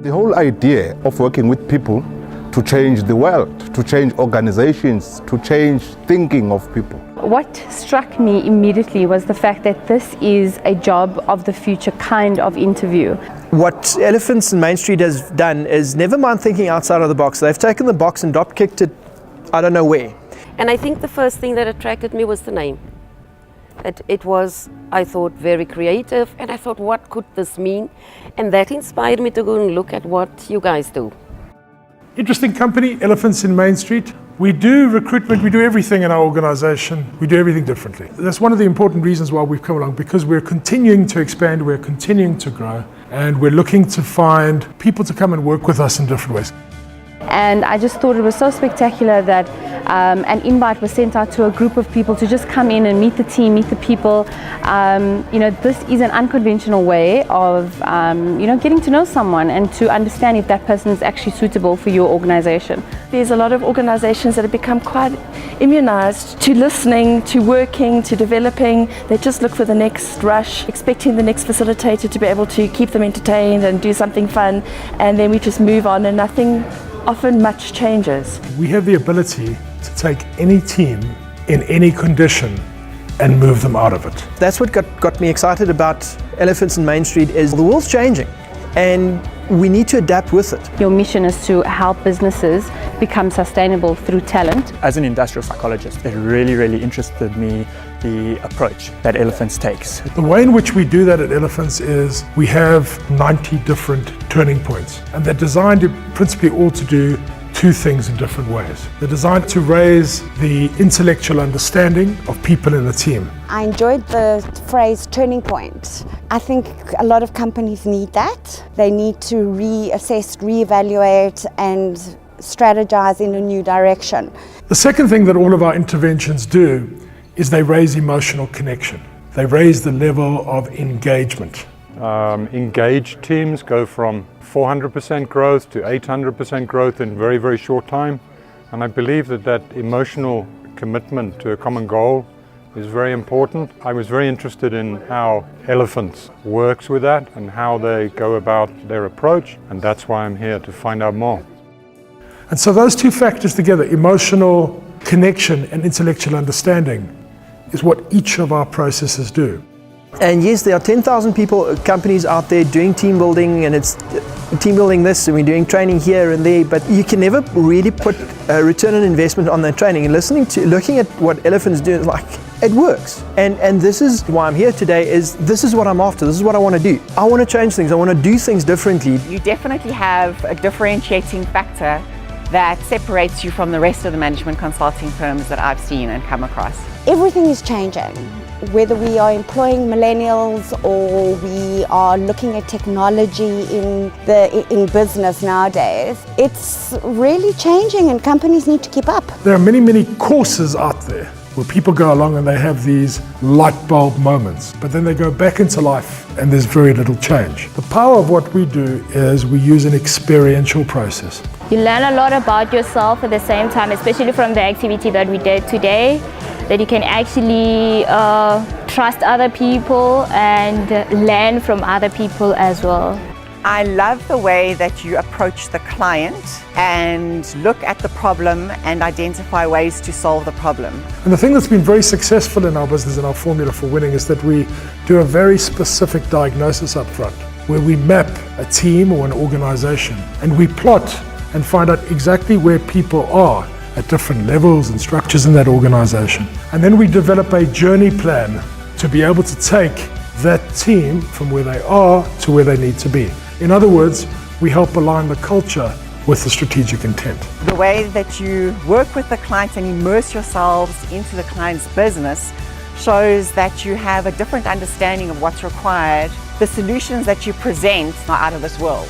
The whole idea of working with people to change the world, to change organizations, to change thinking of people. What struck me immediately was the fact that this is a job of the future kind of interview. What Elephants in Main Street has done is never mind thinking outside of the box. They've taken the box and drop kicked it I don't know where. And I think the first thing that attracted me was the name. It was, I thought, very creative, and I thought, what could this mean? And that inspired me to go and look at what you guys do. Interesting company, Elephants in Main Street. We do recruitment, we do everything in our organization, we do everything differently. That's one of the important reasons why we've come along, because we're continuing to expand, we're continuing to grow, and we're looking to find people to come and work with us in different ways. And I just thought it was so spectacular that an invite was sent out to a group of people to just come in and meet the team, meet the people. This is an unconventional way of, getting to know someone and to understand if that person is actually suitable for your organization. There's a lot of organizations that have become quite immunized to listening, to working, to developing. They just look for the next rush, expecting the next facilitator to be able to keep them entertained and do something fun, and then we just move on and nothing often much changes. We have the ability to take any team in any condition and move them out of it. That's what got me excited about Elephants in Main Street is the world's changing and we need to adapt with it. Your mission is to help businesses become sustainable through talent. As an industrial psychologist, it really interested me the approach that Elephants takes. The way in which we do that at Elephants is we have 90 different turning points, and they're designed principally all to do two things in different ways. They're designed to raise the intellectual understanding of people in the team. I enjoyed the phrase turning point. I think a lot of companies need that. They need to reassess, reevaluate and strategize in a new direction. The second thing that all of our interventions do is they raise emotional connection. They raise the level of engagement. Engaged teams go from 400% growth to 800% growth in very short time. And I believe that emotional commitment to a common goal is very important. I was very interested in how Elephants works with that and how they go about their approach, and that's why I'm here to find out more. And so those two factors together, emotional connection and intellectual understanding, is what each of our processes do. And yes, there are 10,000 companies out there doing team building, and it's team building this, and we're doing training here and there, but you can never really put a return on investment on that training. And looking at what Elephants do, like, it works. And this is why I'm here today, this is what I'm after, this is what I want to do. I want to change things, I want to do things differently. You definitely have a differentiating factor that separates you from the rest of the management consulting firms that I've seen and come across. Everything is changing. Whether we are employing millennials or we are looking at technology in business nowadays, it's really changing and companies need to keep up. There are many courses out there where people go along and they have these light bulb moments, but then they go back into life and there's very little change. The power of what we do is we use an experiential process. You learn a lot about yourself at the same time, especially from the activity that we did today, that you can actually trust other people and learn from other people as well. I love the way that you approach the client and look at the problem and identify ways to solve the problem. And the thing that's been very successful in our business and our formula for winning is that we do a very specific diagnosis up front, where we map a team or an organization and we plot and find out exactly where people are at different levels and structures in that organization. And then we develop a journey plan to be able to take that team from where they are to where they need to be. In other words, we help align the culture with the strategic intent. The way that you work with the clients and immerse yourselves into the client's business shows that you have a different understanding of what's required. The solutions that you present are out of this world.